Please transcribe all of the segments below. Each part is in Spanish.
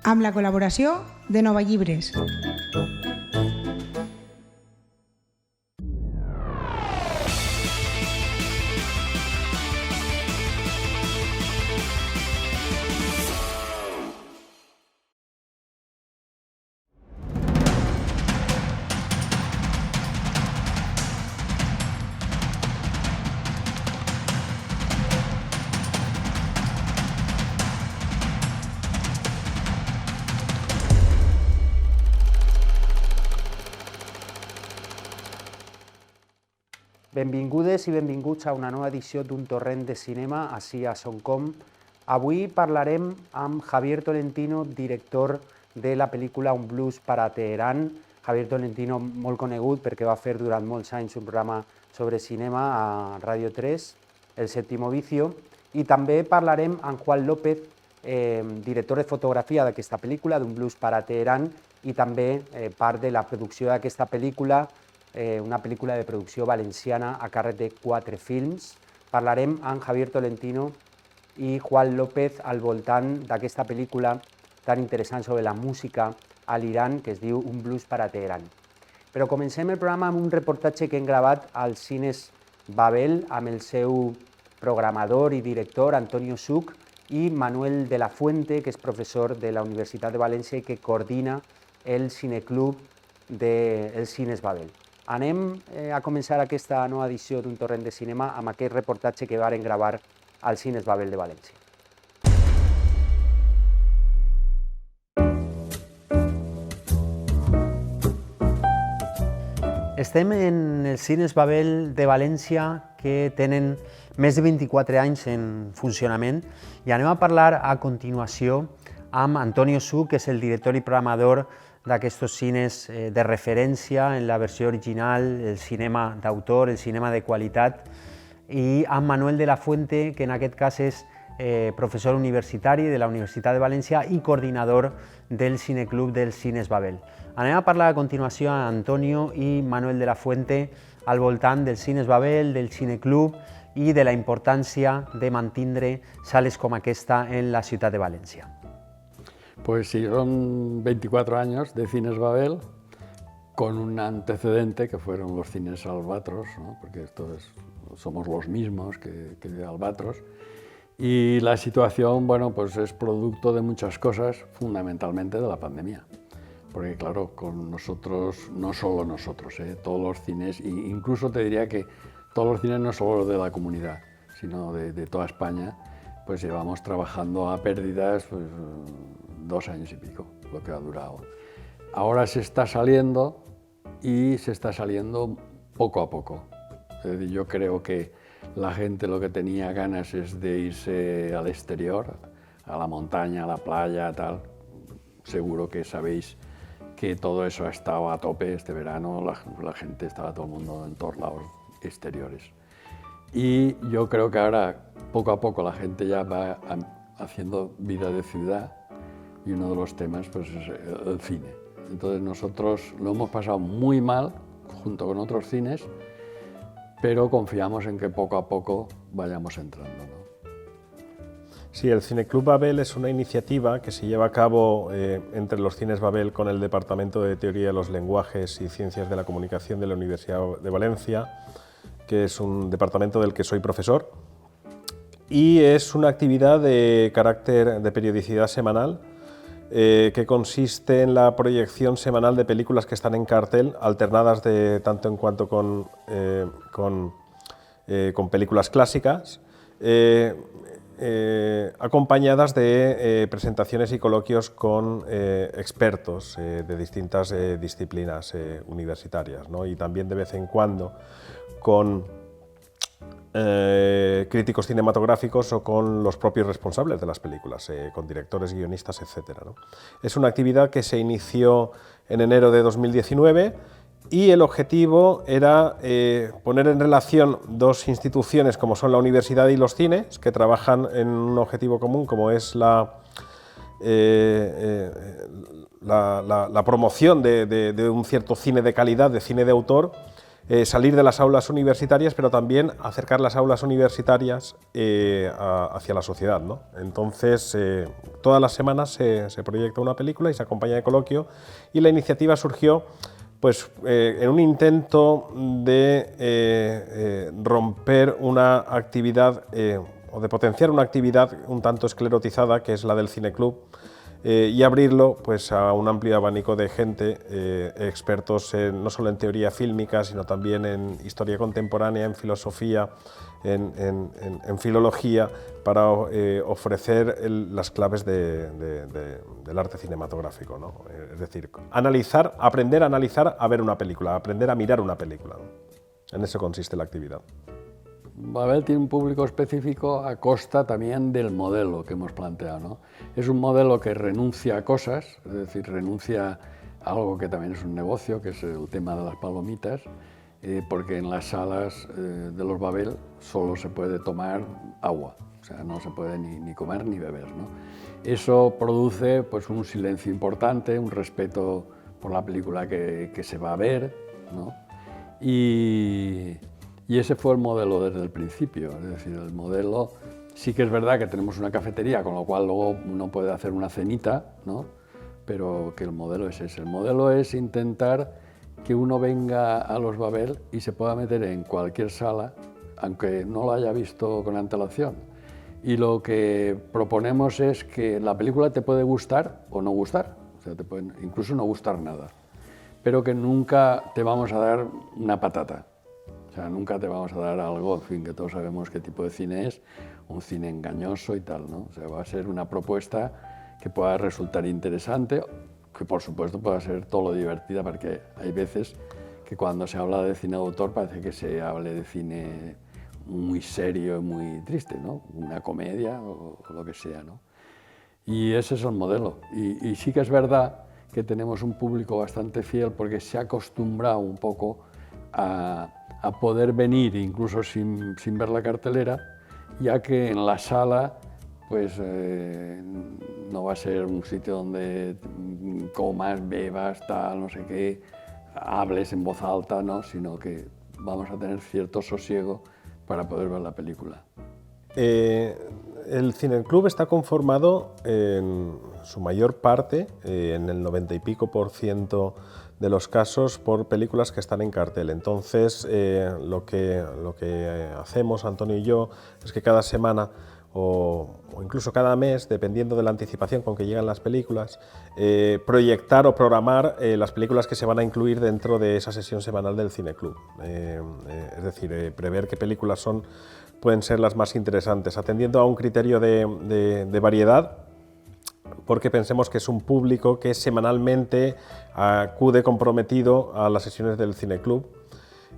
amb la col·laboració de Nova Llibres. Benvingudes i benvinguts a una nova edició d'un torrent de cinema ací a Soncom. Avui parlarem amb Javier Tolentino, director de la pel·lícula Un blues para Teherán. Javier Tolentino, molt conegut perquè va fer durant molts anys un programa sobre cinema a Radio 3, El Séptimo Vicio. I també parlarem amb Juan López, director de fotografia d'aquesta pel·lícula, d'Un blues para Teherán, i també part de la producció d'aquesta pel·lícula, una pel·lícula de producció valenciana a càrrec de 4 films. Parlarem amb Javier Tolentino i Juan López al voltant d'aquesta pel·lícula tan interessant sobre la música a l'Iran que es diu Un blues para Teherán. Però comencem el programa amb un reportatge que hem gravat als Cines Babel amb el seu programador i director Antonio Such i Manuel de la Fuente, que és professor de la Universitat de València i que coordina el cineclub dels Cines Babel. Anem a començar aquesta nova edició d'un torrent de cinema amb aquest reportatge que varen gravar als Cines Babel de València. Estem en els Cines Babel de València, que tenen més de 24 anys en funcionament, i anem a parlar a continuació amb Antonio Such, que és el director i programador d'aquests cines de referència en la versió original, el cinema d'autor, el cinema de qualitat, i amb Manuel de la Fuente, que en aquest cas és professor universitari de la Universitat de València i coordinador del cineclub dels Cines Babel. Anem a parlar a continuació amb Antonio i Manuel de la Fuente al voltant dels Cines Babel, del cineclub i de la importància de mantindre sales com aquesta en la ciutat de València. Pues sí, son 24 años de Cines Babel, con un antecedente que fueron los Cines Albatros, ¿no? Porque somos los mismos que Albatros. Y la situación, bueno, pues es producto de muchas cosas, fundamentalmente de la pandemia. Porque claro, con nosotros, no solo nosotros, todos los cines, e incluso te diría que todos los cines no solo de la comunidad, sino de toda España, pues llevamos trabajando a pérdidas pues, 2 años y pico, lo que ha durado. Ahora se está saliendo y se está saliendo poco a poco. Es decir, yo creo que la gente lo que tenía ganas es de irse al exterior, a la montaña, a la playa, tal. Seguro que sabéis que todo eso ha estado a tope este verano, la gente estaba todo el mundo en todos lados exteriores. Y yo creo que ahora, poco a poco, la gente ya va haciendo vida de ciudad y uno de los temas pues, es el cine. Entonces nosotros lo hemos pasado muy mal, junto con otros cines, pero confiamos en que poco a poco vayamos entrando, ¿no? Sí, el Cineclub Babel es una iniciativa que se lleva a cabo entre los Cines Babel con el Departamento de Teoría de los Lenguajes y Ciencias de la Comunicación de la Universidad de Valencia, que es un departamento del que soy profesor, y es una actividad de carácter de periodicidad semanal que consiste en la proyección semanal de películas que están en cartel, alternadas de tanto en cuanto con películas clásicas, acompañadas de presentaciones y coloquios con expertos de distintas disciplinas universitarias, ¿no? Y también de vez en cuando con críticos cinematográficos o con los propios responsables de las películas, con directores, guionistas, etc., ¿no? Es una actividad que se inició en enero de 2019 y el objetivo era poner en relación 2 instituciones como son la universidad y los cines, que trabajan en un objetivo común como es la promoción de un cierto cine de calidad, de cine de autor, salir de las aulas universitarias, pero también acercar las aulas universitarias hacia la sociedad, ¿no? Entonces, todas las semanas se proyecta una película y se acompaña de coloquio, y la iniciativa surgió pues, en un intento de romper una actividad o de potenciar una actividad un tanto esclerotizada, que es la del cineclub, y abrirlo pues, a un amplio abanico de gente, expertos no solo en teoría fílmica, sino también en historia contemporánea, en filosofía, en filología, para ofrecer las claves del arte cinematográfico, ¿no? Es decir, aprender a analizar a ver una película, aprender a mirar una película, ¿no? En eso consiste la actividad. Babel tiene un público específico a costa también del modelo que hemos planteado, ¿no? Es un modelo que renuncia a cosas, es decir, renuncia a algo que también es un negocio, que es el tema de las palomitas, porque en las salas de los Babel solo se puede tomar agua, o sea, no se puede ni comer ni beber, ¿no? Eso produce pues, un silencio importante, un respeto por la película que se va a ver, ¿no? Y ese fue el modelo desde el principio, es decir, el modelo, sí que es verdad que tenemos una cafetería, con lo cual luego uno puede hacer una cenita, ¿no? Pero que el modelo es ese, el modelo es intentar que uno venga a los Babel y se pueda meter en cualquier sala, aunque no lo haya visto con antelación. Y lo que proponemos es que la película te puede gustar o no gustar, o sea, te puede incluso no gustar nada, pero que nunca te vamos a dar una patata. O sea, nunca te vamos a dar algo, en fin, que todos sabemos qué tipo de cine es, un cine engañoso y tal, ¿no? O sea, va a ser una propuesta que pueda resultar interesante, que por supuesto pueda ser todo lo divertida, porque hay veces que cuando se habla de cine de autor parece que se hable de cine muy serio y muy triste, ¿no? Una comedia o lo que sea, ¿no? Y ese es el modelo. Y sí que es verdad que tenemos un público bastante fiel porque se ha acostumbrado un poco a poder venir incluso sin ver la cartelera, ya que en la sala pues no va a ser un sitio donde comas, bebas, tal, no sé qué, hables en voz alta, ¿no? Sino que vamos a tener cierto sosiego para poder ver la película. El cineclub está conformado en su mayor parte, en el 90 y pico % de los casos, por películas que están en cartel. Entonces, lo que hacemos, Antonio y yo, es que cada semana o incluso cada mes, dependiendo de la anticipación con que llegan las películas, proyectar o programar las películas que se van a incluir dentro de esa sesión semanal del cineclub. Es decir, prever qué películas pueden ser las más interesantes, atendiendo a un criterio de variedad, porque pensemos que es un público que semanalmente acude comprometido a las sesiones del cineclub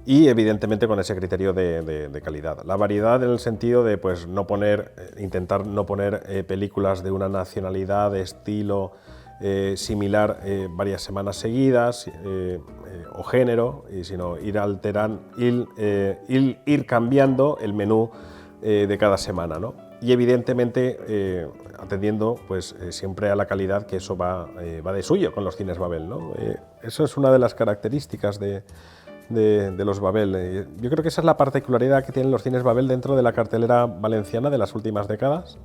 y evidentemente con ese criterio de calidad. La variedad en el sentido de pues, intentar no poner películas de una nacionalidad, de estilo similar varias semanas seguidas o género, sino ir cambiando el menú de cada semana, ¿no? Y evidentemente atendiendo pues, siempre a la calidad, que eso va de suyo con los cines Babel, ¿no? Eso es una de las características de los Babel. Yo creo que esa es la particularidad que tienen los cines Babel dentro de la cartelera valenciana de las últimas décadas.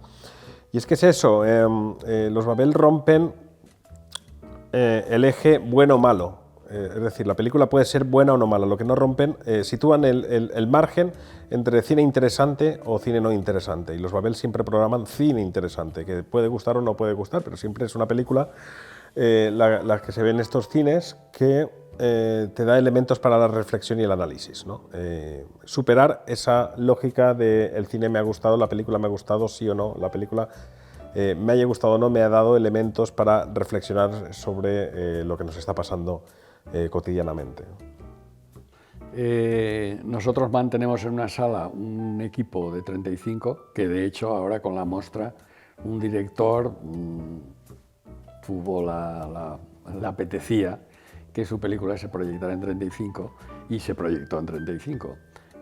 Y es que es eso, los Babel rompen el eje bueno-malo. Es decir, la película puede ser buena o no mala, lo que no rompen, sitúan el margen entre cine interesante o cine no interesante, y los Babel siempre programan cine interesante, que puede gustar o no puede gustar, pero siempre es una película, la que se ve en estos cines, que te da elementos para la reflexión y el análisis, ¿no? Superar esa lógica de el cine me ha gustado, la película me ha gustado, sí o no, la película me haya gustado o no, me ha dado elementos para reflexionar sobre lo que nos está pasando cotidianamente. Nosotros mantenemos en una sala un equipo de 35, que de hecho ahora con la muestra un director le apetecía que su película se proyectara en 35 y se proyectó en 35.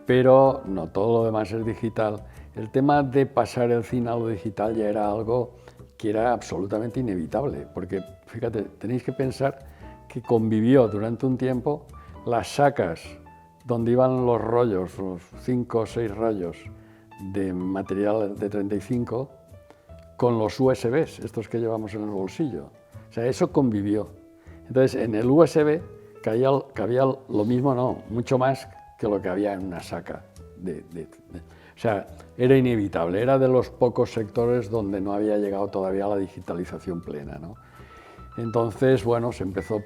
Pero no, todo lo demás es digital. El tema de pasar el cine a lo digital ya era algo que era absolutamente inevitable, porque fíjate, tenéis que pensar que convivió durante un tiempo, las sacas donde iban los rollos, los 5 o 6 rollos de material de 35 con los USBs, estos que llevamos en el bolsillo. O sea, eso convivió. Entonces, en el USB cabía lo mismo, no, mucho más que lo que había en una saca. O sea, era inevitable, era de los pocos sectores donde no había llegado todavía la digitalización plena, ¿no? Entonces, bueno, se empezó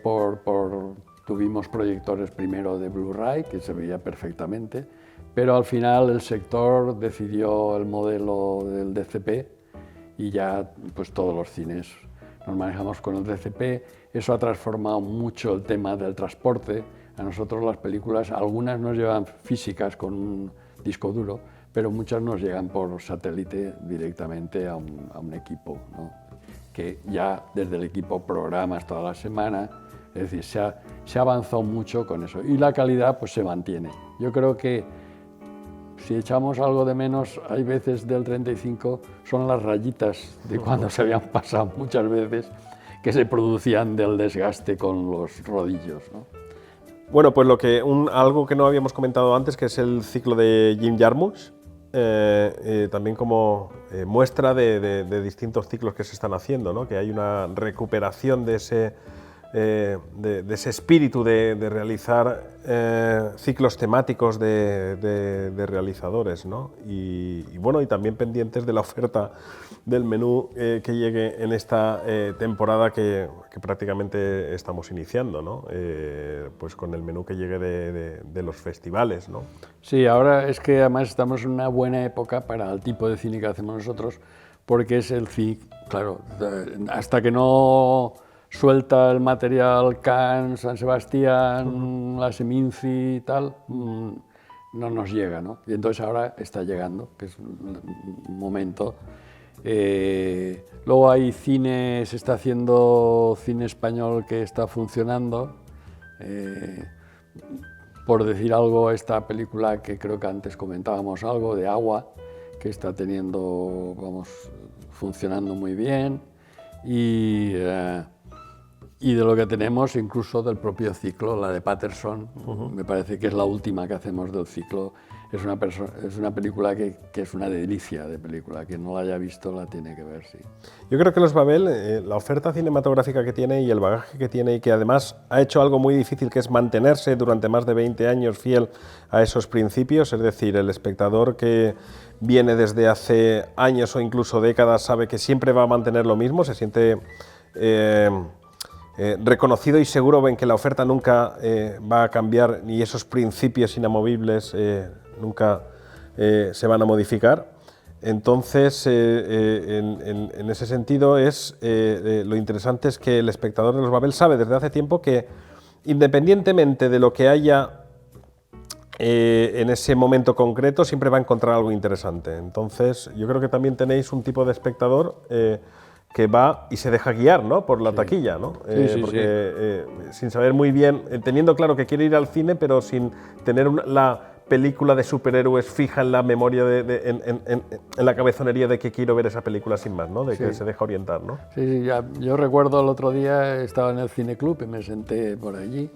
tuvimos proyectores primero de Blu-ray, que se veía perfectamente, pero al final el sector decidió el modelo del DCP y ya pues todos los cines nos manejamos con el DCP. Eso ha transformado mucho el tema del transporte. A nosotros las películas, algunas nos llevan físicas con un disco duro, pero muchas nos llegan por satélite directamente a un equipo, ¿no? Que ya desde el equipo programas toda la semana, es decir, se ha avanzado mucho con eso y la calidad pues se mantiene. Yo creo que si echamos algo de menos, hay veces del 35, son las rayitas de cuando se habían pasado muchas veces que se producían del desgaste con los rodillos, ¿no? Bueno, pues algo que no habíamos comentado antes, que es el ciclo de Jim Jarmusch, también como muestra de distintos ciclos que se están haciendo, ¿no? Que hay una recuperación de ese espíritu de realizar ciclos temáticos de realizadores, ¿no? Y bueno, y también pendientes de la oferta del menú que llegue en esta temporada que prácticamente estamos iniciando, ¿no? Pues con el menú que llegue de los festivales, ¿no? Sí, ahora es que además estamos en una buena época para el tipo de cine que hacemos nosotros, porque es el cine, claro, hasta que no suelta el material Cannes, San Sebastián, la Seminci y tal, no nos llega, ¿no? Y entonces ahora está llegando, que es un momento. Luego hay cine, se está haciendo cine español que está funcionando. Por decir algo, esta película que creo que antes comentábamos algo, de Agua, que está funcionando muy bien. Y de lo que tenemos, incluso del propio ciclo, la de Patterson, me parece que es la última que hacemos del ciclo. Es una película que es una delicia de película. Quien no la haya visto la tiene que ver, sí. Yo creo que Los Babel, la oferta cinematográfica que tiene y el bagaje que tiene, y que además ha hecho algo muy difícil, que es mantenerse durante más de 20 años fiel a esos principios, es decir, el espectador que viene desde hace años o incluso décadas sabe que siempre va a mantener lo mismo, se siente reconocido y seguro en que la oferta nunca va a cambiar y esos principios inamovibles nunca se van a modificar. Entonces, en ese sentido, lo interesante es que el espectador de Los Babel sabe desde hace tiempo que, independientemente de lo que haya en ese momento concreto, siempre va a encontrar algo interesante. Entonces, yo creo que también tenéis un tipo de espectador que va y se deja guiar, ¿no?, por la taquilla, ¿no? Porque sin saber muy bien, teniendo claro que quiere ir al cine, pero sin tener la película de superhéroes fija en la memoria, en la cabezonería de que quiero ver esa película sin más, ¿no? De que se deja orientar, ¿no? Sí, yo recuerdo el otro día, estaba en el cineclub y me senté por allí,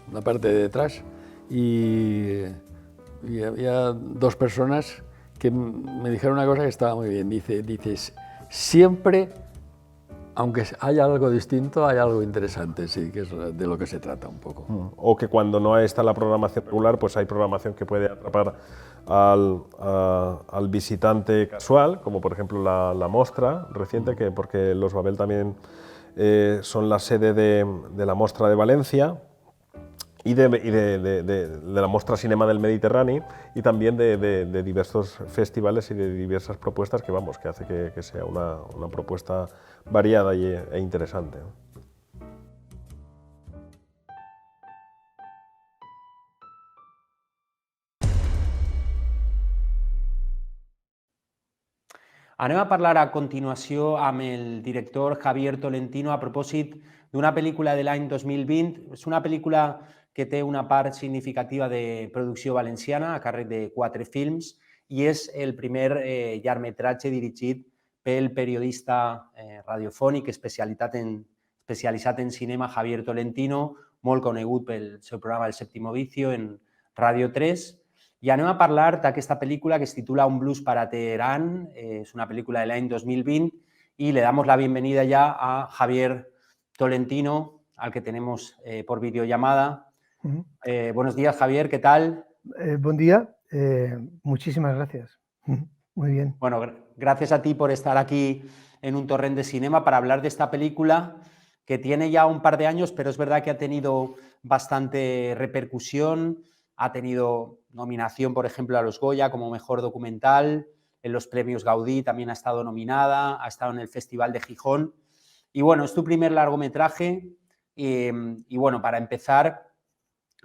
en la parte de detrás, y había dos personas que me dijeron una cosa que estaba muy bien. Dices, siempre, aunque haya algo distinto, hay algo interesante, sí, que es de lo que se trata un poco. O que cuando no está la programación regular, pues hay programación que puede atrapar al visitante casual, como por ejemplo la Mostra reciente, porque Los Babel también son la sede de la Mostra de Valencia y de la Mostra Cinema del Mediterráneo, y también de diversos festivales y de diversas propuestas que hace que sea una propuesta variada e interesante. Anem a parlar a continuació amb el director Javier Tolentino a propòsit d'una pel·lícula de l'any 2020. És una pel·lícula que té una part significativa de producció valenciana a càrrec de 4 films i és el primer llargmetratge dirigit pel periodista radiofònic especialitzat en cinema Javier Tolentino, molt conegut pel seu programa El Séptimo Vicio en Radio 3. I anem a parlar d'aquesta pel·lícula que es titula Un blues para Teherán, es una película del año 2020 y le damos la bienvenida ya a Javier Tolentino, al que tenemos por videollamada. Buenos días, Javier, ¿qué tal? Buen día, muchísimas gracias. Muy bien. Bueno, gracias a ti por estar aquí en Un Torrent de Cinema para hablar de esta película que tiene ya un par de años, pero es verdad que ha tenido bastante repercusión, ha tenido nominación, por ejemplo, a los Goya como Mejor Documental, en los premios Gaudí también ha estado nominada, ha estado en el Festival de Gijón. Y bueno, es tu primer largometraje y bueno, para empezar,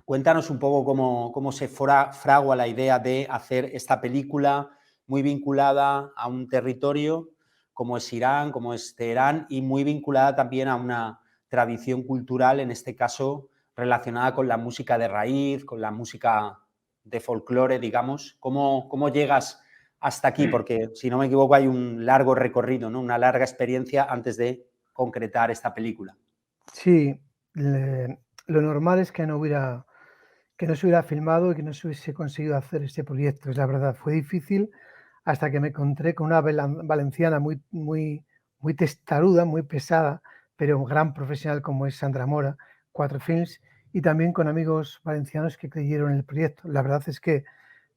cuéntanos un poco cómo se fragua la idea de hacer esta película muy vinculada a un territorio como es Irán, como es Teherán, y muy vinculada también a una tradición cultural, en este caso relacionada con la música de raíz, con la música de folclore, digamos. ¿Cómo llegas hasta aquí? Porque, si no me equivoco, hay un largo recorrido, ¿no? Una larga experiencia antes de concretar esta película. Sí, lo normal es que no se hubiera filmado y que no se hubiese conseguido hacer este proyecto. Es la verdad, fue difícil hasta que me encontré con una valenciana muy testaruda, muy pesada, pero un gran profesional como es Sandra Mora, 4 Films, y también con amigos valencianos que creyeron en el proyecto. La verdad es que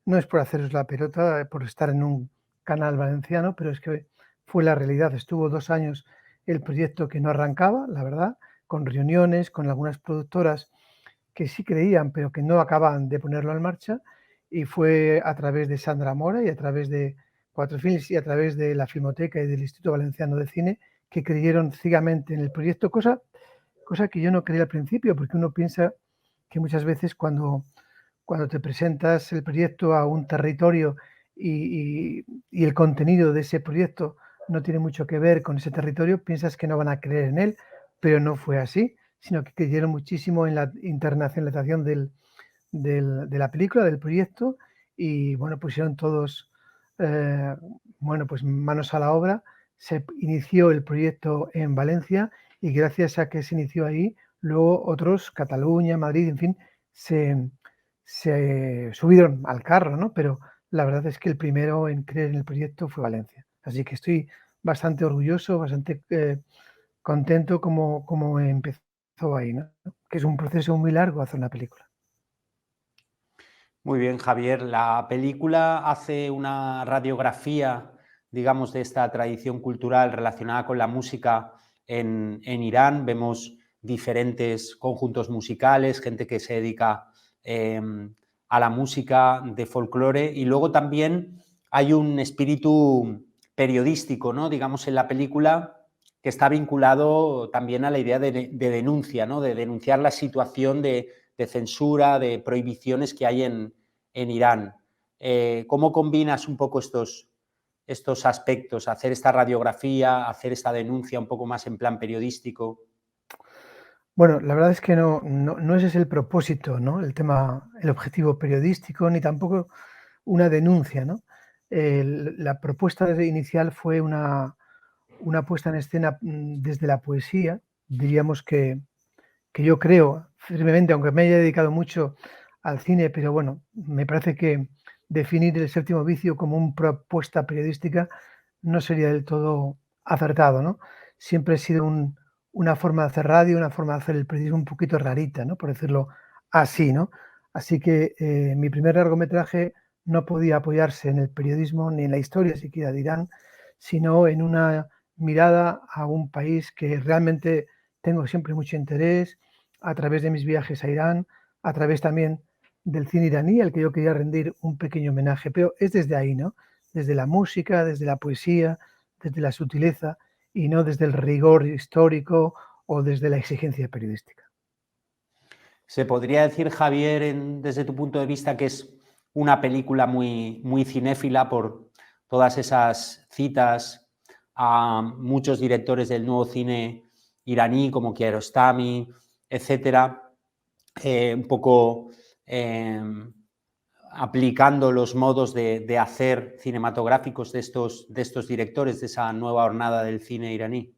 no es por haceros la pelota, por estar en un canal valenciano, pero es que fue la realidad. Estuvo 2 años el proyecto que no arrancaba, la verdad, con reuniones, con algunas productoras que sí creían, pero que no acababan de ponerlo en marcha, y fue a través de Sandra Mora y a través de 4 Films y a través de la Filmoteca y del Instituto Valenciano de Cine que creyeron ciegamente en el proyecto, cosa que yo no creía al principio, porque uno piensa que muchas veces cuando te presentas el proyecto a un territorio y el contenido de ese proyecto no tiene mucho que ver con ese territorio, piensas que no van a creer en él, pero no fue así, sino que creyeron muchísimo en la internacionalización de la película, del proyecto, y bueno, pusieron todos pues manos a la obra. Se inició el proyecto en Valencia y gracias a que se inició ahí, luego otros, Cataluña, Madrid, en fin, se subieron al carro, ¿no? Pero la verdad es que el primero en creer en el proyecto fue Valencia. Así que estoy bastante orgulloso, bastante contento como empezó ahí, ¿no? Que es un proceso muy largo hacer una película. Muy bien, Javier. La película hace una radiografía, digamos, de esta tradición cultural relacionada con la música en Irán. Vemos diferentes conjuntos musicales, gente que se dedica a la música de folclore, y luego también hay un espíritu periodístico, ¿no? Digamos, en la película, que está vinculado también a la idea de denuncia, ¿no? De denunciar la situación de censura, de prohibiciones que hay en Irán. ¿Cómo combinas un poco estos aspectos? Hacer esta radiografía, hacer esta denuncia un poco más en plan periodístico. Bueno, la verdad es que no ese es el propósito, ¿no? El objetivo periodístico, ni tampoco una denuncia, ¿no? La propuesta inicial fue una puesta en escena desde la poesía. Diríamos que yo creo firmemente, aunque me haya dedicado mucho al cine, pero bueno, me parece que definir El séptimo vicio como una propuesta periodística no sería del todo acertado, ¿no? Siempre ha sido una forma de hacer radio, una forma de hacer el periodismo un poquito rarita, ¿no? Por decirlo así, ¿no? Así que mi primer largometraje no podía apoyarse en el periodismo ni en la historia siquiera de Irán, sino en una mirada a un país que realmente tengo siempre mucho interés, a través de mis viajes a Irán, a través también del cine iraní, al que yo quería rendir un pequeño homenaje, pero es desde ahí, ¿no? Desde la música, desde la poesía, desde la sutileza, y no desde el rigor histórico o desde la exigencia periodística. ¿Se podría decir, Javier, desde tu punto de vista, que es una película muy cinéfila por todas esas citas a muchos directores del nuevo cine iraní, como Kiarostami, etcétera, un poco aplicando los modos de hacer cinematográficos de estos directores, de esa nueva hornada del cine iraní?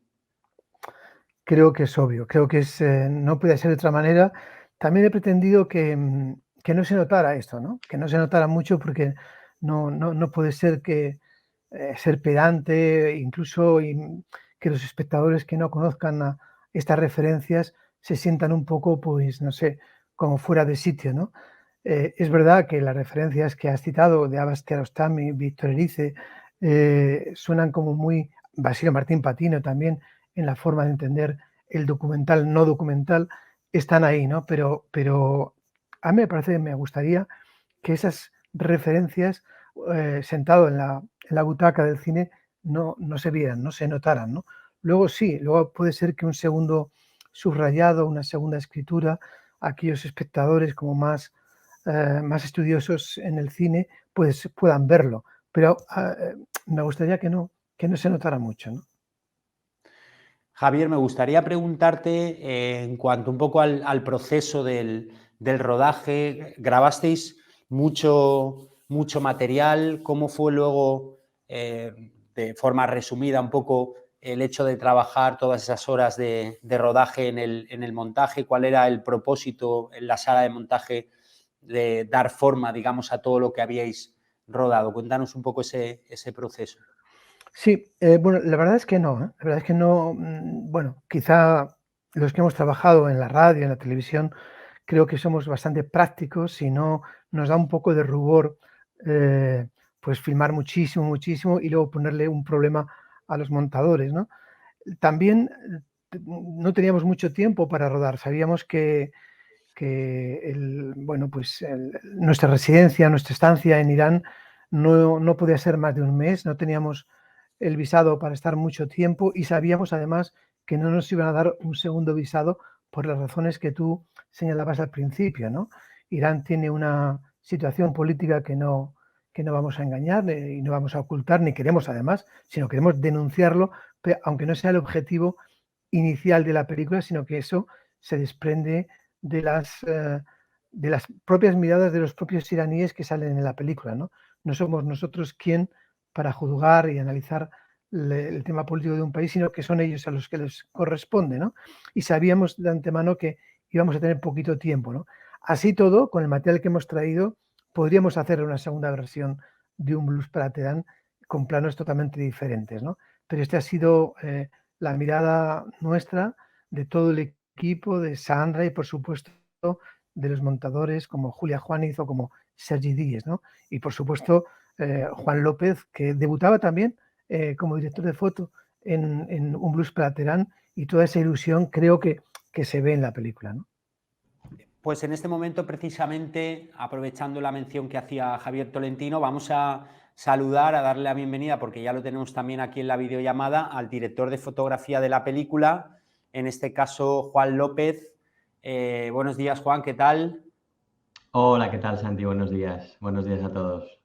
Creo que es obvio, creo que no puede ser de otra manera. También he pretendido que que no se notara esto, ¿no? Que no se notara mucho porque no puede ser que ser pedante, incluso que los espectadores que no conozcan estas referencias se sientan un poco, pues, no sé, como fuera de sitio, ¿no? Es verdad que las referencias que has citado de Abbas Kiarostami, Víctor Erice, suenan como muy Basilio Martín Patino también en la forma de entender el documental, no documental, están ahí, ¿no? Pero a mí me gustaría que esas referencias, sentado en la butaca del cine, no se vieran, no se notaran, ¿no? Luego sí, luego puede ser que un segundo subrayado, una segunda escritura, aquellos espectadores como más estudiosos en el cine, pues puedan verlo. Pero me gustaría que no se notara mucho, ¿no? Javier, me gustaría preguntarte en cuanto un poco al proceso del rodaje. Grabasteis mucho material. ¿Cómo fue luego, de forma resumida, un poco el hecho de trabajar todas esas horas de rodaje en el montaje? ¿Cuál era el propósito en la sala de montaje de dar forma, digamos, a todo lo que habíais rodado? Cuéntanos un poco ese proceso. Sí, bueno, la verdad es que no, ¿eh? La verdad es que no, bueno, quizá los que hemos trabajado en la radio, en la televisión, creo que somos bastante prácticos y no nos da un poco de rubor, pues filmar muchísimo, muchísimo y luego ponerle un problema a los montadores, ¿no? También no teníamos mucho tiempo para rodar, sabíamos que bueno, pues nuestra residencia, nuestra estancia en Irán no podía ser más de un mes, no teníamos el visado para estar mucho tiempo y sabíamos además que no nos iban a dar un segundo visado por las razones que tú señalabas al principio, ¿no? Irán tiene una situación política que no vamos a engañar y no vamos a ocultar, ni queremos además, sino queremos denunciarlo, aunque no sea el objetivo inicial de la película, sino que eso se desprende de las propias miradas de los propios iraníes que salen en la película, ¿no? No somos nosotros quien para juzgar y analizar el tema político de un país, sino que son ellos a los que les corresponde, ¿no? Y sabíamos de antemano que íbamos a tener poquito tiempo, ¿no? Así todo, con el material que hemos traído, podríamos hacer una segunda versión de un blues para Teherán con planos totalmente diferentes, ¿no? Pero esta ha sido la mirada nuestra, de todo el equipo, de Sandra y, por supuesto, de los montadores como Julia Juaniz o como Sergi Díez, ¿no? Y, por supuesto, Juan López, que debutaba también como director de foto en Un blues para Teherán, y toda esa ilusión creo que se ve en la película, ¿no? Pues en este momento, precisamente, aprovechando la mención que hacía Javier Tolentino, vamos a saludar, a darle la bienvenida, porque ya lo tenemos también aquí en la videollamada, al director de fotografía de la película, en este caso Juan López. Buenos días, Juan, ¿qué tal? Hola, ¿qué tal, Santi? Buenos días. Buenos días a todos.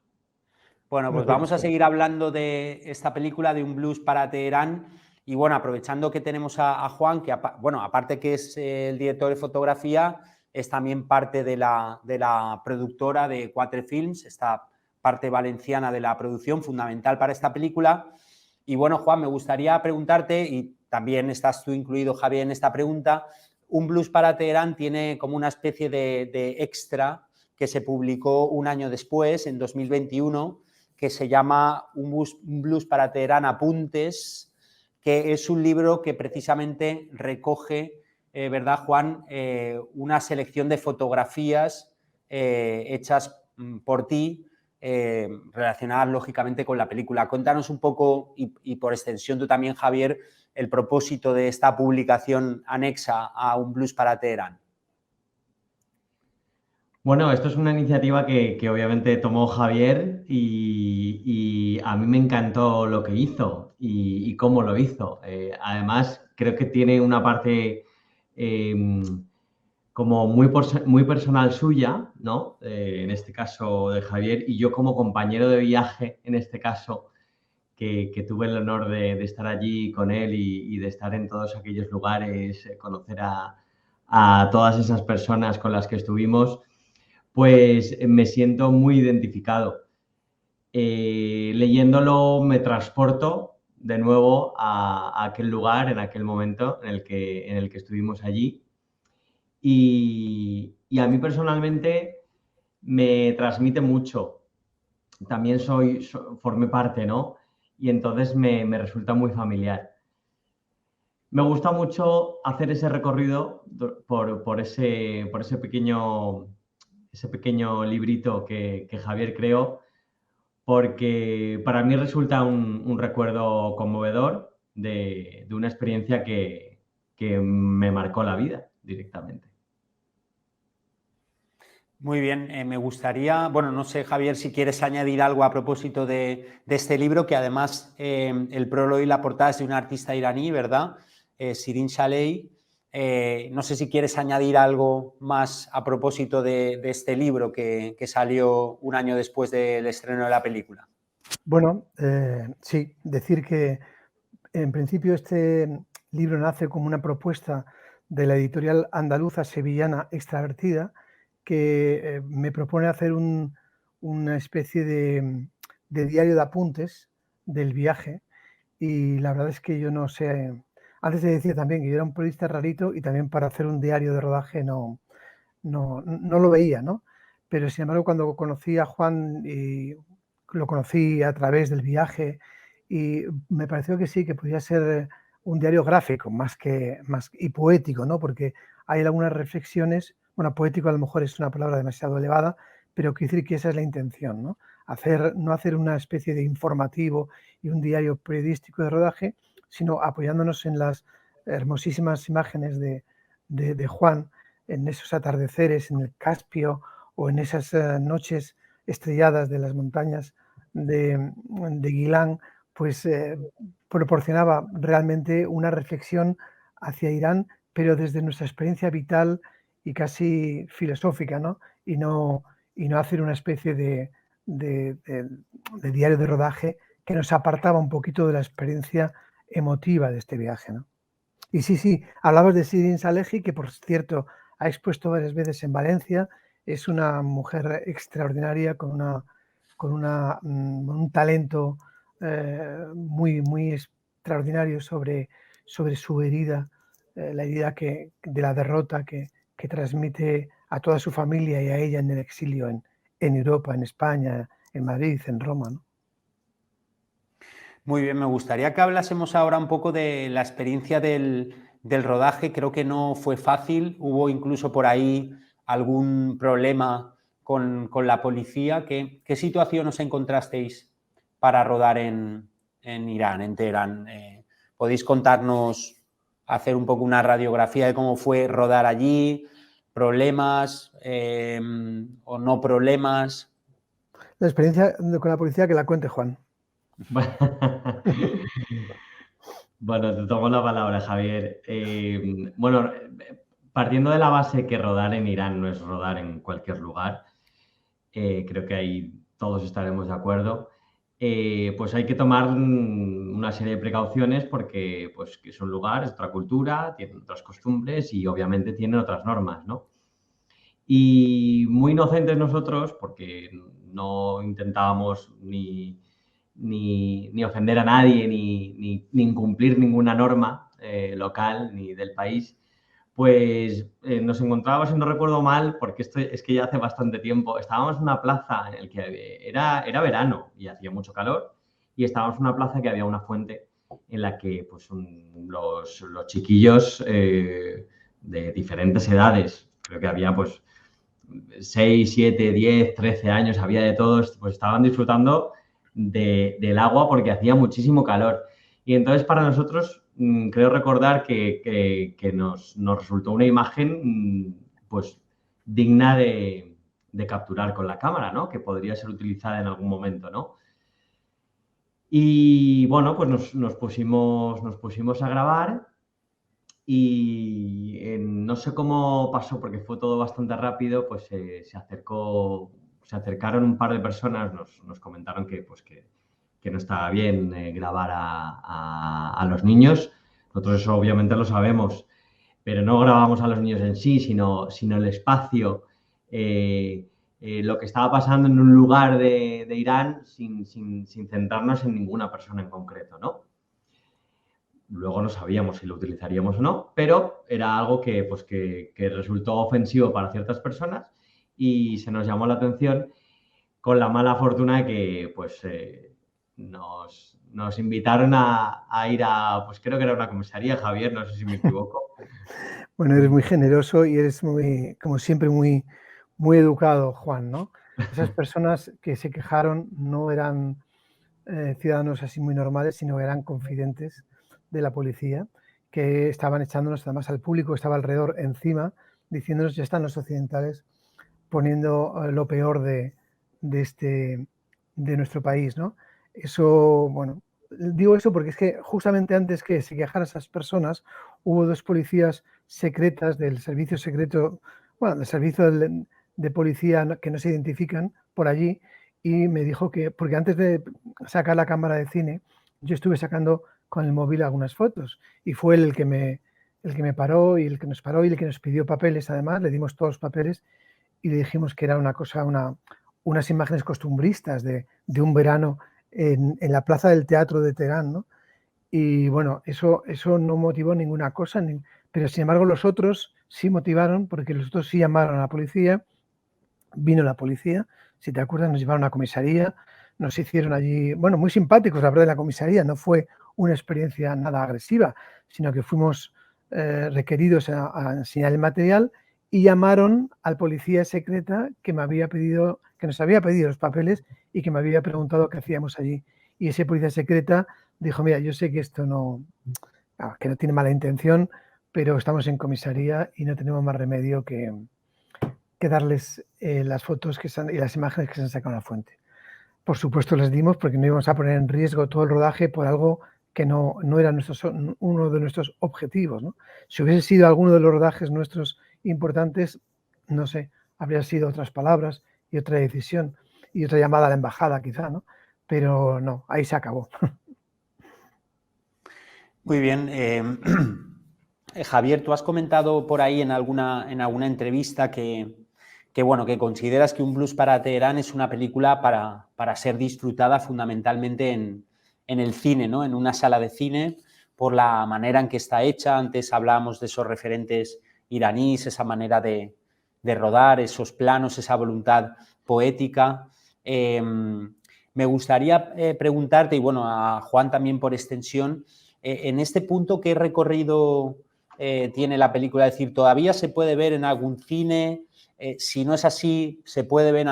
Bueno, pues vamos a seguir hablando de esta película, de Un blues para Teherán. Y bueno, aprovechando que tenemos a Juan, que bueno, aparte que es el director de fotografía, es también parte de la productora de Quatre Films, esta parte valenciana de la producción, fundamental para esta película. Y bueno, Juan, me gustaría preguntarte, y también estás tú incluido, Javier, en esta pregunta, Un blues para Teherán tiene como una especie de extra que se publicó un año después, en 2021, que se llama Un blues para Teherán Apuntes, que es un libro que precisamente recoge, ¿verdad, Juan?, una selección de fotografías hechas por ti, relacionadas lógicamente con la película. Cuéntanos un poco, y por extensión tú también, Javier, el propósito de esta publicación anexa a Un blues para Teherán. Bueno, esto es una iniciativa que obviamente tomó Javier y a mí me encantó lo que hizo y cómo lo hizo. Además, creo que tiene una parte como muy personal suya, ¿no? En este caso de Javier, y yo como compañero de viaje, en este caso, que tuve el honor de estar allí con él y de estar en todos aquellos lugares, conocer a todas esas personas con las que estuvimos, pues me siento muy identificado. Leyéndolo me transporto de nuevo a aquel lugar, en aquel momento en el que estuvimos allí. Y a mí personalmente me transmite mucho. También formé parte, ¿no? Y entonces me resulta muy familiar. Me gusta mucho hacer ese recorrido por ese pequeño librito que Javier creó, porque para mí resulta un recuerdo conmovedor de una experiencia que me marcó la vida directamente. Muy bien, me gustaría, bueno, no sé, Javier, si quieres añadir algo a propósito de este libro, que además el prólogo y la portada es de un artista iraní, ¿verdad? Shirin Shalei. No sé si quieres añadir algo más a propósito de este libro que salió un año después del estreno de la película. Bueno, sí, decir que en principio este libro nace como una propuesta de la editorial andaluza sevillana Extravertida, que me propone hacer una especie de diario de apuntes del viaje, y la verdad es que yo no sé, antes te decía también que yo era un periodista rarito y también para hacer un diario de rodaje no lo veía, ¿no? Pero sin embargo, cuando conocí a Juan, y lo conocí a través del viaje, y me pareció que sí, que podía ser un diario gráfico más y poético, ¿no? Porque hay algunas reflexiones, bueno, poético a lo mejor es una palabra demasiado elevada, pero quiero decir que esa es la intención, ¿no? No hacer una especie de informativo y un diario periodístico de rodaje, sino apoyándonos en las hermosísimas imágenes de Juan, en esos atardeceres en el Caspio o en esas noches estrelladas de las montañas de Guilán, pues proporcionaba realmente una reflexión hacia Irán, pero desde nuestra experiencia vital y casi filosófica, ¿no? Y no hacer una especie de diario de rodaje que nos apartaba un poquito de la experiencia emotiva de este viaje, ¿no? Y sí, hablabas de Shirin Salehi, que por cierto ha expuesto varias veces en Valencia. Es una mujer extraordinaria con un talento muy extraordinario sobre su herida, la herida de la derrota que transmite a toda su familia y a ella en el exilio en Europa, en España, en Madrid, en Roma, ¿no? Muy bien, me gustaría que hablásemos ahora un poco de la experiencia del rodaje. Creo que no fue fácil, hubo incluso por ahí algún problema con la policía. ¿Qué situación os encontrasteis para rodar en Irán, en Teherán? ¿Podéis contarnos, hacer un poco una radiografía de cómo fue rodar allí? ¿Problemas o no problemas? La experiencia con la policía, que la cuente Juan. Bueno, te tomo la palabra, Javier. Bueno, partiendo de la base que rodar en Irán no es rodar en cualquier lugar, creo que ahí todos estaremos de acuerdo, pues hay que tomar una serie de precauciones porque pues, que es un lugar, es otra cultura, tiene otras costumbres y obviamente tiene otras normas, ¿no? Y muy inocentes nosotros, porque no intentábamos ni ofender a nadie, ni incumplir ninguna norma local ni del país, pues nos encontrábamos, si no recuerdo mal, porque esto es que ya hace bastante tiempo, estábamos en una plaza en el que era verano y hacía mucho calor, y estábamos en una plaza que había una fuente en la que pues, los chiquillos de diferentes edades, creo que había pues 6, 7, 10, 13 años, había de todos, pues estaban disfrutando del agua porque hacía muchísimo calor. Y entonces para nosotros creo recordar que nos resultó una imagen pues digna de capturar con la cámara, ¿no? Que podría ser utilizada en algún momento, ¿no? Y bueno, pues nos pusimos a grabar y no sé cómo pasó, porque fue todo bastante rápido, pues se acercaron un par de personas, nos comentaron que no estaba bien grabar a los niños. Nosotros eso obviamente lo sabemos, pero no grabamos a los niños en sí, sino el espacio, lo que estaba pasando en un lugar de Irán sin centrarnos en ninguna persona en concreto, ¿no? Luego no sabíamos si lo utilizaríamos o no, pero era algo que resultó ofensivo para ciertas personas y se nos llamó la atención con la mala fortuna de que pues, nos invitaron a ir a, pues creo que era una comisaría, Javier, no sé si me equivoco. Bueno, eres muy generoso y eres muy, como siempre, muy, muy educado, Juan, ¿no? Esas personas que se quejaron no eran ciudadanos así muy normales, sino que eran confidentes de la policía, que estaban echándonos además al público que estaba alrededor encima, diciéndonos ya están los occidentales poniendo lo peor de nuestro país, ¿no? Eso, bueno, digo eso porque es que justamente antes que se quejaran esas personas, hubo 2 policías secretas del servicio secreto, bueno, del servicio de policía que no se identifican por allí, y me dijo que, porque antes de sacar la cámara de cine, yo estuve sacando con el móvil algunas fotos, y fue él el que me paró y el que nos paró y el que nos pidió papeles, además, le dimos todos los papeles y le dijimos que era una cosa, unas imágenes costumbristas de un verano en la plaza del teatro de Teherán, ¿no? Y bueno, eso no motivó ninguna cosa, pero sin embargo los otros sí motivaron, porque los otros sí llamaron a la policía, vino la policía, si te acuerdas, nos llevaron a la comisaría, nos hicieron allí, bueno, muy simpáticos, la verdad, en la comisaría, no fue una experiencia nada agresiva, sino que fuimos requeridos a enseñar el material y llamaron al policía secreta que nos había pedido los papeles y que me había preguntado qué hacíamos allí. Y ese policía secreta dijo, mira, yo sé que esto que no tiene mala intención, pero estamos en comisaría y no tenemos más remedio que darles las fotos y las imágenes que se han sacado en la fuente. Por supuesto les dimos porque no íbamos a poner en riesgo todo el rodaje por algo que no era uno de nuestros objetivos, ¿no? Si hubiese sido alguno de los rodajes nuestros importantes, no sé, habría sido otras palabras y otra decisión y otra llamada a la embajada quizá, ¿no? Pero no, ahí se acabó. Muy bien. Javier, tú has comentado por ahí en alguna entrevista que consideras que Un blues para Teherán es una película para ser disfrutada fundamentalmente en el cine, ¿no? En una sala de cine, por la manera en que está hecha. Antes hablábamos de esos referentes iraníes, esa manera de rodar, esos planos, esa voluntad poética. Me gustaría preguntarte, y bueno, a Juan también por extensión, en este punto, ¿qué recorrido tiene la película? Es decir, ¿todavía se puede ver en algún cine? Si no es así, ¿se puede ver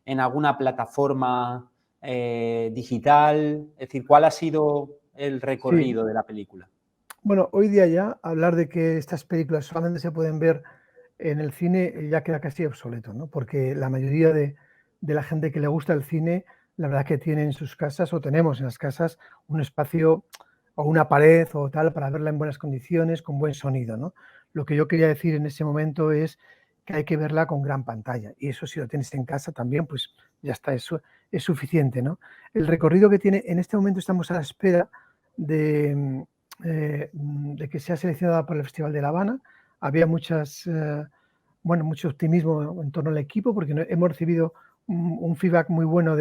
en alguna plataforma digital? Es decir, ¿cuál ha sido el recorrido de la película? Bueno, hoy día ya hablar de que estas películas solamente se pueden ver en el cine ya queda casi obsoleto, ¿no? Porque la mayoría de la gente que le gusta el cine, la verdad que tiene en sus casas o tenemos en las casas un espacio o una pared o tal para verla en buenas condiciones, con buen sonido, ¿no? Lo que yo quería decir en ese momento es que hay que verla con gran pantalla y eso si lo tienes en casa también, pues ya está, eso es suficiente, ¿no? El recorrido que tiene, en este momento estamos a la espera de que sea seleccionada por el Festival de La Habana. Había mucho optimismo en torno al equipo porque hemos recibido un feedback muy bueno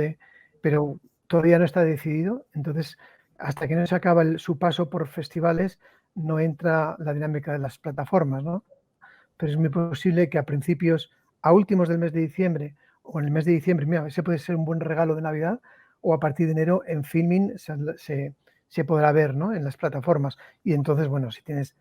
pero todavía no está decidido. Entonces, hasta que no se acaba su paso por festivales, no entra la dinámica de las plataformas, ¿no? Pero es muy posible que a últimos del mes de diciembre o en el mes de diciembre, mira, ese puede ser un buen regalo de Navidad, o a partir de enero en Filmin se podrá ver, ¿no? En las plataformas. Y entonces, bueno, si tienes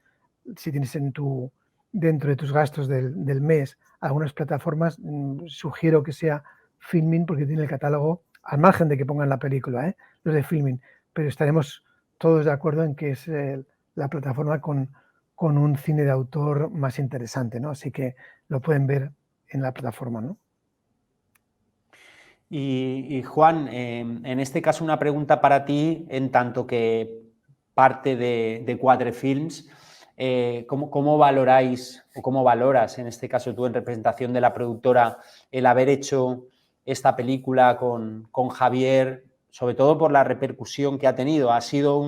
dentro de tus gastos del mes algunas plataformas, sugiero que sea Filmin porque tiene el catálogo, al margen de que pongan la película, los de Filmin, pero estaremos todos de acuerdo en que es la plataforma con un cine de autor más interesante, ¿no? Así que lo pueden ver en la plataforma, ¿no? Y Juan, en este caso una pregunta para ti, en tanto que parte de Quatre Films, ¿cómo valoráis o cómo valoras, en este caso tú en representación de la productora, el haber hecho esta película con Javier, sobre todo por la repercusión que ha tenido? ¿Ha sido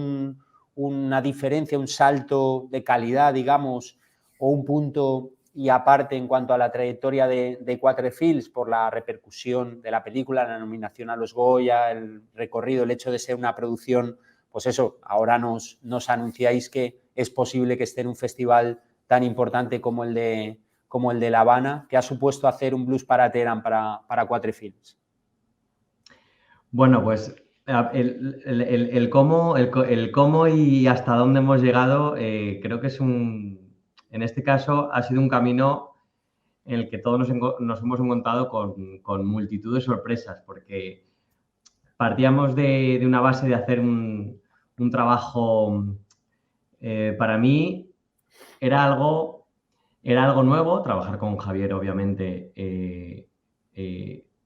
una diferencia, un salto de calidad, digamos, o un punto y aparte en cuanto a la trayectoria de Quatre Films por la repercusión de la película, la nominación a los Goya, el recorrido, el hecho de ser una producción, pues eso, ahora nos anunciáis que es posible que esté en un festival tan importante como el de como el de La Habana, que ha supuesto hacer un blues para Teherán para 4 Films? Bueno, pues el cómo y hasta dónde hemos llegado, creo que en este caso ha sido un camino en el que todos nos hemos encontrado con multitud de sorpresas, porque partíamos de una base de hacer un trabajo, para mí era algo nuevo. Trabajar con Javier, obviamente,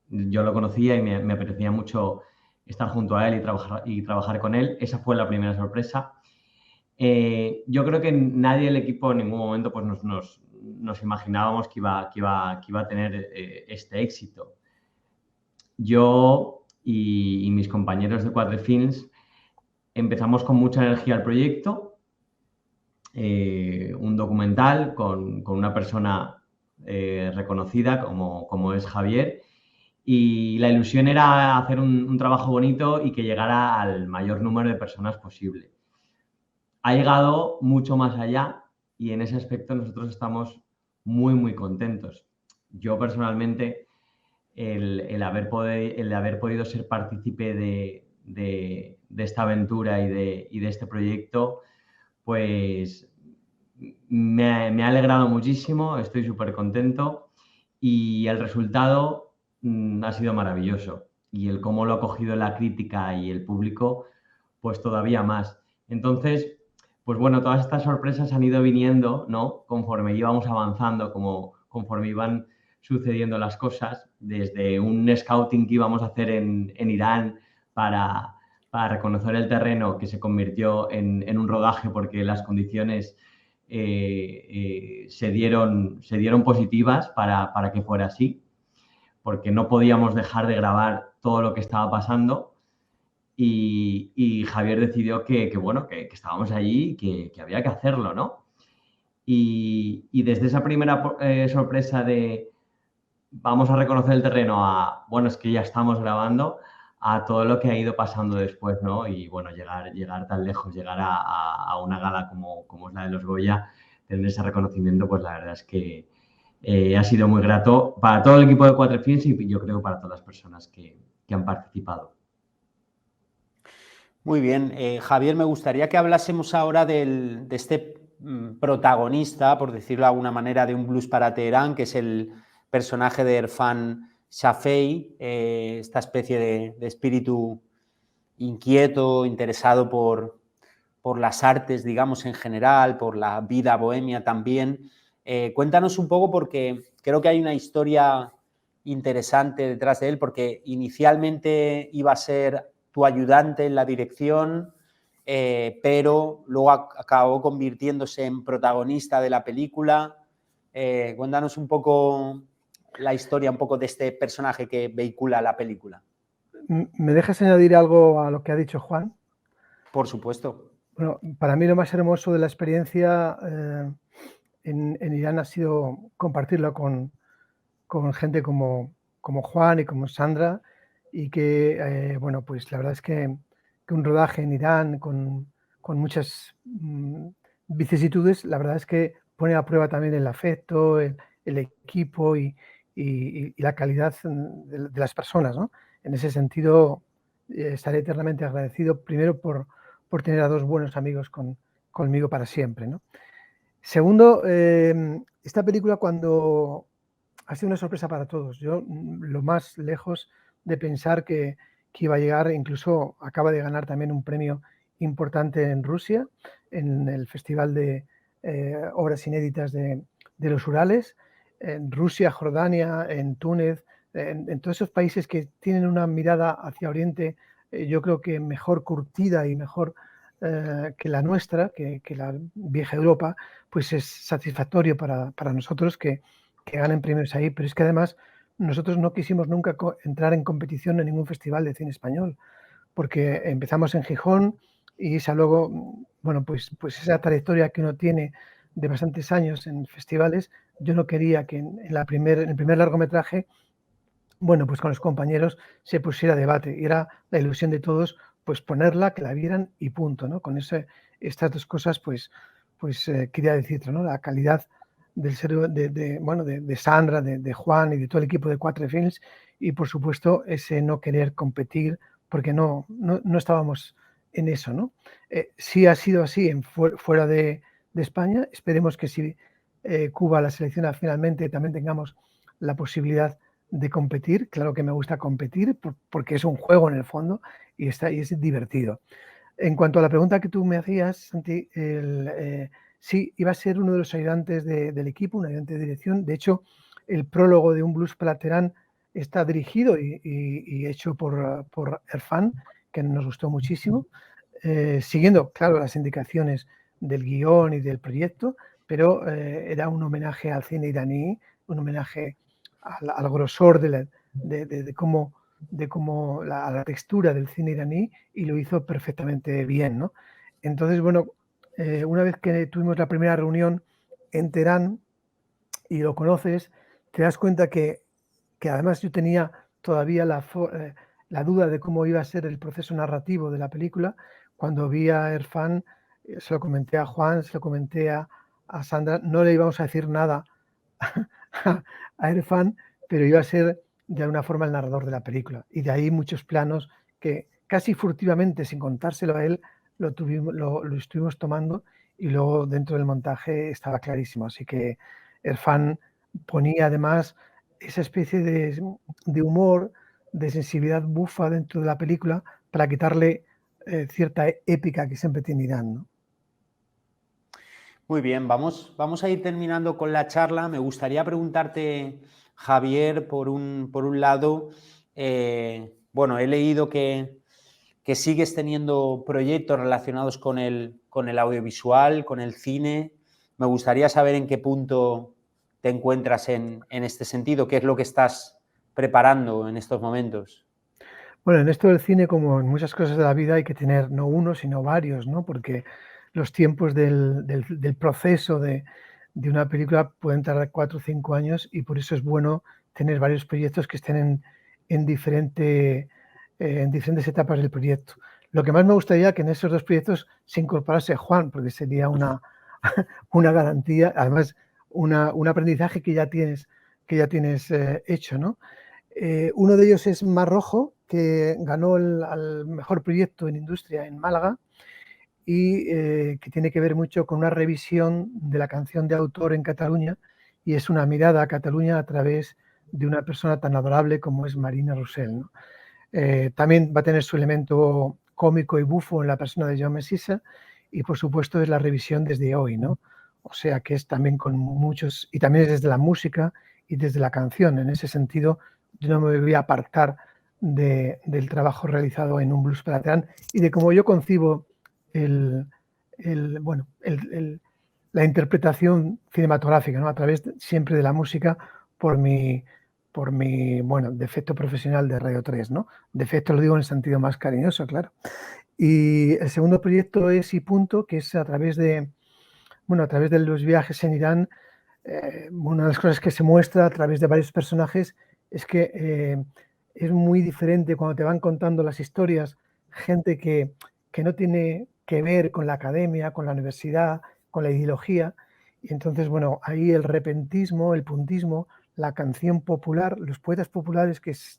yo lo conocía y me apetecía mucho estar junto a él y trabajar con él. Esa fue la primera sorpresa. Yo creo que nadie del equipo en ningún momento pues, nos imaginábamos que iba a tener este éxito. Yo y mis compañeros de 4 Films empezamos con mucha energía el proyecto, un documental con una persona reconocida como es Javier, y la ilusión era hacer un trabajo bonito y que llegara al mayor número de personas posible. Ha llegado mucho más allá y en ese aspecto nosotros estamos muy, muy contentos. Yo personalmente, el haber podido ser partícipe de esta aventura y de este proyecto, pues me ha alegrado muchísimo, estoy súper contento y el resultado ha sido maravilloso. Y el cómo lo ha cogido la crítica y el público, pues todavía más. Entonces, pues bueno, todas estas sorpresas han ido viniendo, ¿no? Conforme íbamos avanzando, conforme iban sucediendo las cosas, desde un scouting que íbamos a hacer en Irán para reconocer el terreno, que se convirtió en un rodaje porque las condiciones se dieron positivas para que fuera así, porque no podíamos dejar de grabar todo lo que estaba pasando. Y Javier decidió que estábamos allí y que había que hacerlo, ¿no? Y desde esa primera sorpresa de vamos a reconocer el terreno a, bueno, es que ya estamos grabando, a todo lo que ha ido pasando después, ¿no? Y bueno, llegar tan lejos, llegar a una gala como es la de los Goya, tener ese reconocimiento, pues la verdad es que ha sido muy grato para todo el equipo de 4 Films y yo creo para todas las personas que han participado. Muy bien, Javier, me gustaría que hablásemos ahora de este protagonista, por decirlo de alguna manera, de un blues para Teherán, que es el personaje de Erfan Shafei, esta especie de espíritu inquieto, interesado por las artes, digamos, en general, por la vida bohemia también. Cuéntanos un poco, porque creo que hay una historia interesante detrás de él, porque inicialmente iba a ser tu ayudante en la dirección, pero luego acabó convirtiéndose en protagonista de la película. Cuéntanos un poco la historia, un poco de este personaje que vehicula la película. ¿Me dejas añadir algo a lo que ha dicho Juan? Por supuesto. Bueno, para mí lo más hermoso de la experiencia en Irán ha sido compartirlo con gente como Juan y como Sandra, y que, bueno, pues la verdad es que un rodaje en Irán con muchas vicisitudes, la verdad es que pone a prueba también el afecto, el equipo y la calidad de las personas, ¿no? En ese sentido, estaré eternamente agradecido, primero por tener a 2 buenos amigos conmigo para siempre, ¿no? Segundo, esta película cuando ha sido una sorpresa para todos. Yo lo más lejos de pensar que iba a llegar, incluso acaba de ganar también un premio importante en Rusia, en el Festival de Obras Inéditas de los Urales, en Rusia, Jordania, en Túnez, en todos esos países que tienen una mirada hacia Oriente, yo creo que mejor curtida y mejor que la nuestra, que la vieja Europa, pues es satisfactorio para nosotros que ganen premios ahí, pero es que además nosotros no quisimos nunca entrar en competición en ningún festival de cine español, porque empezamos en Gijón y esa luego, bueno, pues esa trayectoria que uno tiene de bastantes años en festivales, yo no quería que en el primer largometraje, bueno, pues con los compañeros se pusiera debate, y era la ilusión de todos, pues ponerla, que la vieran y punto, ¿no? Con estas 2 cosas, pues quería decirte, ¿no? La calidad de Sandra, de Juan y de todo el equipo de 4 Films, y por supuesto ese no querer competir porque no estábamos en eso, ¿no? Sí ha sido así fuera de España. Esperemos que si Cuba la selecciona finalmente también tengamos la posibilidad de competir. Claro que me gusta competir porque es un juego en el fondo y es divertido. En cuanto a la pregunta que tú me hacías, Santi, sí, iba a ser uno de los ayudantes del equipo, un ayudante de dirección. De hecho, el prólogo de Un Blues para Terán está dirigido y hecho por Erfan, que nos gustó muchísimo, siguiendo, claro, las indicaciones del guión y del proyecto, pero era un homenaje al cine iraní, un homenaje al grosor de cómo la textura del cine iraní, y lo hizo perfectamente bien, ¿no? Entonces, bueno, una vez que tuvimos la primera reunión en Teherán y lo conoces, te das cuenta que además yo tenía todavía la duda de cómo iba a ser el proceso narrativo de la película. Cuando vi a Erfan, se lo comenté a Juan, se lo comenté a Sandra, no le íbamos a decir nada a Erfan, pero iba a ser de alguna forma el narrador de la película. Y de ahí muchos planos que casi furtivamente, sin contárselo a él, lo estuvimos tomando, y luego dentro del montaje estaba clarísimo. Así que Erfan ponía además esa especie de humor, de sensibilidad bufa dentro de la película para quitarle cierta épica que siempre tiene Irán, ¿no? Muy bien, vamos a ir terminando con la charla. Me gustaría preguntarte, Javier, por un lado, bueno, he leído que sigues teniendo proyectos relacionados con el audiovisual, con el cine. Me gustaría saber en qué punto te encuentras en este sentido, qué es lo que estás preparando en estos momentos. Bueno, en esto del cine, como en muchas cosas de la vida, hay que tener no uno, sino varios, ¿no? Porque los tiempos del proceso de una película pueden tardar 4 o 5 años, y por eso es bueno tener varios proyectos que estén en diferentes etapas del proyecto. Lo que más me gustaría que en esos 2 proyectos se incorporase Juan, porque sería una garantía, además un aprendizaje que ya tienes hecho, ¿no? Uno de ellos es Mar Rojo, que ganó al mejor proyecto en industria en Málaga, y que tiene que ver mucho con una revisión de la canción de autor en Cataluña, y es una mirada a Cataluña a través de una persona tan adorable como es Marina Roussel, ¿no? También va a tener su elemento cómico y bufo en la persona de Jaume Sisa, y por supuesto es la revisión desde hoy, ¿no? O sea que es también con muchos, y también es desde la música y desde la canción. En ese sentido, yo no me voy a apartar del trabajo realizado en Un Blues para Terán y de cómo yo concibo la interpretación cinematográfica, ¿no? A través siempre de la música, por mi defecto profesional de Radio 3, ¿no? Defecto lo digo en el sentido más cariñoso, claro. Y el segundo proyecto es Y Punto, que es a través de los viajes en Irán. Una de las cosas que se muestra a través de varios personajes es que es muy diferente cuando te van contando las historias, gente que no tiene que ver con la academia, con la universidad, con la ideología. Y entonces, bueno, ahí el repentismo, el puntismo, la canción popular, los poetas populares que se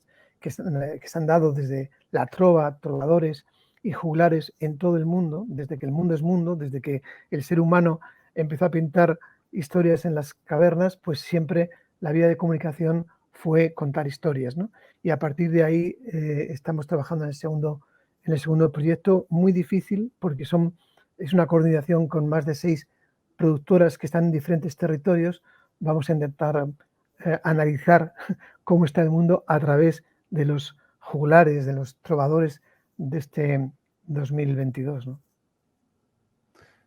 han dado desde la trova, trovadores y juglares en todo el mundo, desde que el mundo es mundo, desde que el ser humano empezó a pintar historias en las cavernas, pues siempre la vía de comunicación fue contar historias, ¿no? Y a partir de ahí estamos trabajando en el segundo proyecto, muy difícil porque es una coordinación con más de 6 productoras que están en diferentes territorios. Vamos a intentar analizar cómo está el mundo a través de los juglares, de los trovadores de este 2022, ¿no?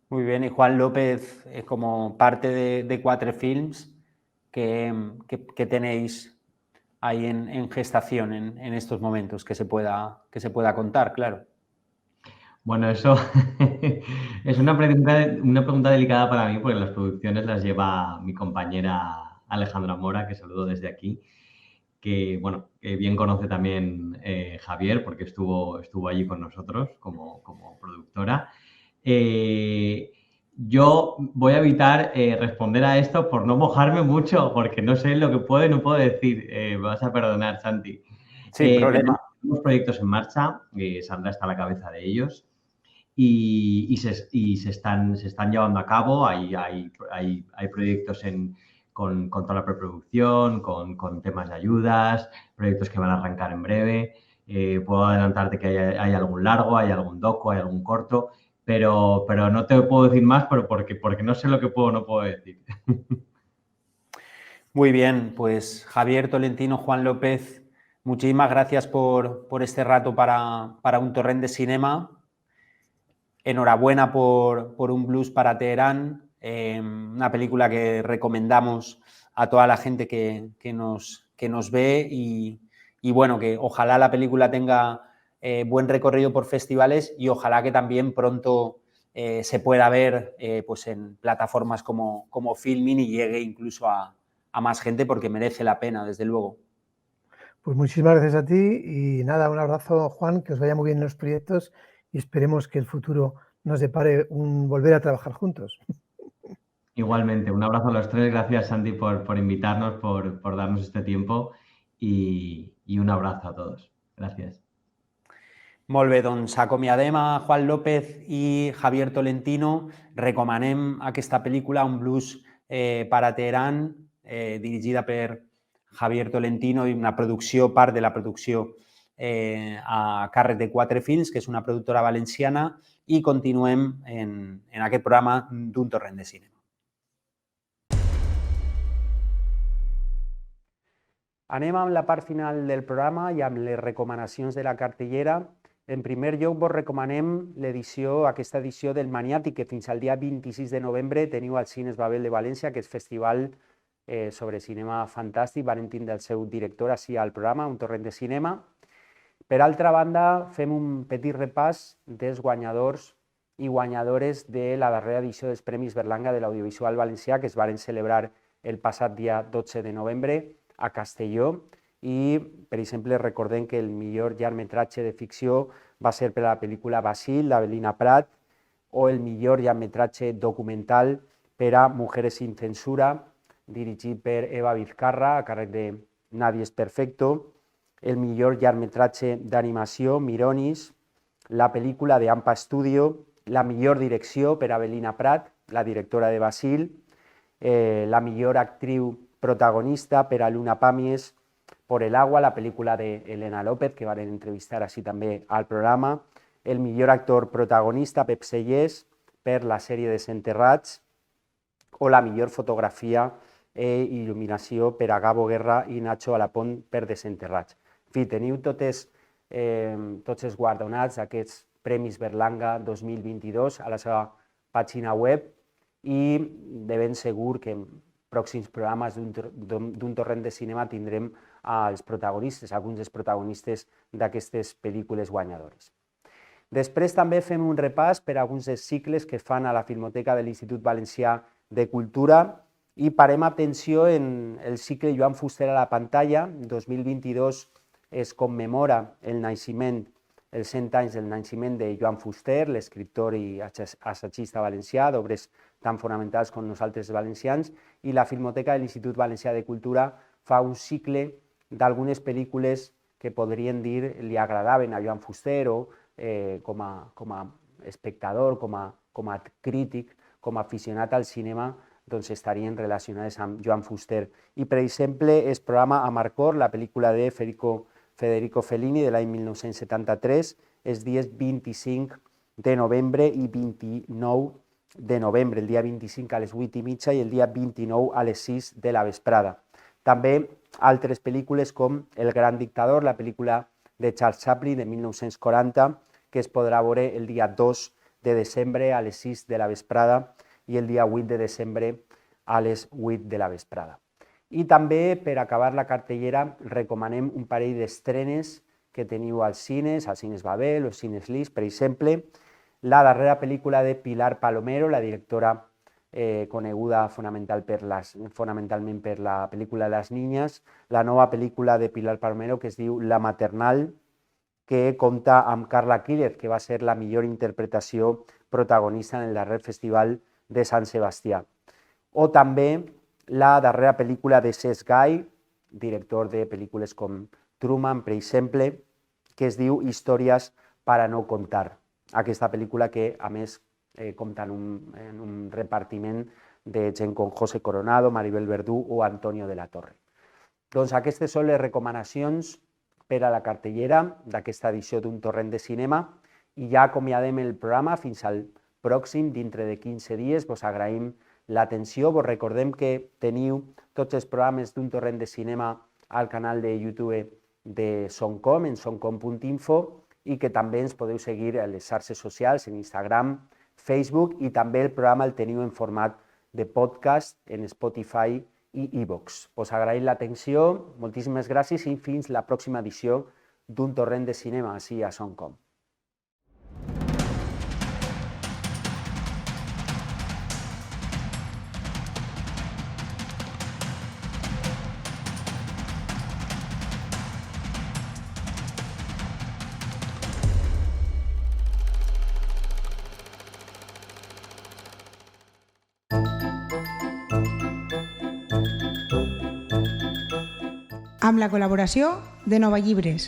Muy bien, y Juan López, como parte de 4 Films, que tenéis ahí en gestación en estos momentos que se pueda contar, claro. Bueno, eso es una pregunta delicada para mí, porque las producciones las lleva mi compañera Alejandra Mora, que saludo desde aquí, que bueno, que bien conoce también Javier, porque estuvo allí con nosotros como productora. Yo voy a evitar responder a esto por no mojarme mucho, porque no sé lo que puedo y no puedo decir. Me vas a perdonar, Santi. Sin problema. Tenemos proyectos en marcha, Sandra está a la cabeza de ellos y se están llevando a cabo. Hay proyectos con toda la preproducción, con temas de ayudas, proyectos que van a arrancar en breve. Puedo adelantarte que hay algún largo, hay algún docu, hay algún corto, pero no te puedo decir más porque no sé lo que puedo o no puedo decir. Muy bien, pues Javier Tolentino, Juan López, muchísimas gracias por este rato para Un Torrent de Cinema. Enhorabuena por Un Blues para Teherán, una película que recomendamos a toda la gente que nos ve y bueno, que ojalá la película tenga buen recorrido por festivales y ojalá que también pronto se pueda ver pues en plataformas como Filmin y llegue incluso a más gente porque merece la pena, desde luego. Pues muchísimas gracias a ti y nada, un abrazo, Juan, que os vaya muy bien en los proyectos y esperemos que el futuro nos depare volver a trabajar juntos. Igualmente, un abrazo a los tres. Gracias, Santi, por invitarnos, por darnos este tiempo y un abrazo a todos. Gracias. Molt bé, doncs acomiadem a Juan López i Javier Tolentino. Recomanem aquesta pel·lícula, Un blues para Teherán, dirigida per Javier Tolentino i una producció, part de la producció a càrrec de Quatre Films, que és una productora valenciana, i continuem en aquest programa d'Un Torrent de Cinema. Anem amb la part final del programa i amb les recomanacions de la cartellera. En primer lloc, vos recomanem aquesta edició del Maniàtic, que fins al dia 26 de novembre teniu al Cines Babel de València, que és festival sobre cinema fantàstic. Van tindre el seu director així al programa, Un Torrent de Cinema. Per altra banda, fem un petit repàs dels guanyadors i guanyadores de la darrera edició dels Premis Berlanga de l'Audiovisual Valencià, que es varen celebrar el passat dia 12 de novembre a Castelló. I, per exemple, recordem que el millor llargmetratge de ficció va ser per a la pel·lícula Basil, d'Avelina Prat, o el millor llargmetratge documental per a Mujeres sin censura, dirigit per Eva Vizcarra, a càrrec de Nadie es perfecto, el millor llargmetratge d'animació, Mironis, la pel·lícula de Ampa Studio, la millor direcció per a Avelina Prat, la directora de Basil, la millor actriu protagonista per a Luna Pàmies, Por el agua, la pel·lícula d'Helena López, que van entrevistar així també al programa, el millor actor protagonista, Pep Sellers, per la sèrie Desenterrats, o la millor fotografia i il·luminació per a Gabo Guerra i Nacho Alapont per Desenterrats. En fi, teniu tots els guardonats d'aquests Premis Berlanga 2022 a la seva pàgina web i de ben segur que en pròxims programes d'Un Torrent de Cinema tindrem als protagonistes, alguns dels protagonistes d'aquestes pel·lícules guanyadores. Després també fem un repàs per a alguns dels cicles que es fan a la Filmoteca de l'Institut Valencià de Cultura i parem atenció en el cicle Joan Fuster a la pantalla. En 2022 es commemora el naixement, els 100 anys del naixement de Joan Fuster, l'escriptor i assagista valencià d'obres tan fonamentals com nosaltres valencians, i la Filmoteca de l'Institut Valencià de Cultura fa un cicle d'algunes pel·lícules que podrien dir li agradaven a Joan Fuster o com a espectador, com a crític, com a aficionat al cinema, doncs estarien relacionades amb Joan Fuster. I, per exemple, es programa Amarcord, la pel·lícula de Federico Fellini de l'any 1973, els dies 25 de novembre i 29 de novembre, el dia 25 a les 8:30 i el dia 29 a les 6 de la vesprada. També altres pel·lícules com El gran dictador, la pel·lícula de Charles Chaplin de 1940, que es podrà veure el dia 2 de desembre a les 6 de la vesprada i el dia 8 de desembre a les 8 de la vesprada. I també, per acabar la cartellera, recomanem un parell d'estrenes que teniu als cines Babel o Cines Lis, per exemple, la darrera pel·lícula de Pilar Palomero, la directora coneguda fonamentalment per la pel·lícula Las Niñas, la nova pel·lícula de Pilar Palomero que es diu La Maternal, que compta amb Carla Quílez, que va ser la millor interpretació protagonista en el darrer festival de Sant Sebastià. O també la darrera pel·lícula de Cesc Gai, director de pel·lícules com Truman, per exemple, que es diu Històries para no contar. Aquesta pel·lícula que, a més, compta en un repartiment de gent com José Coronado, Maribel Verdú o Antonio de la Torre. Doncs aquestes són les recomanacions per a la cartellera d'aquesta edició d'Un torrent de cinema i ja acomiadem el programa fins al pròxim, dintre de 15 dies. Vos agraïm l'atenció, vos recordem que teniu tots els programes d'Un torrent de cinema al canal de YouTube de Soncom, en soncom.info, i que també ens podeu seguir a les xarxes socials, en Instagram, Facebook, i també el programa el teniu en format de podcast en Spotify i iVoox. Us agraïm l'atenció, moltíssimes gràcies i fins la pròxima edició d'Un torrent de cinema, així a Soncom. Amb la col·laboració de Nova Llibres.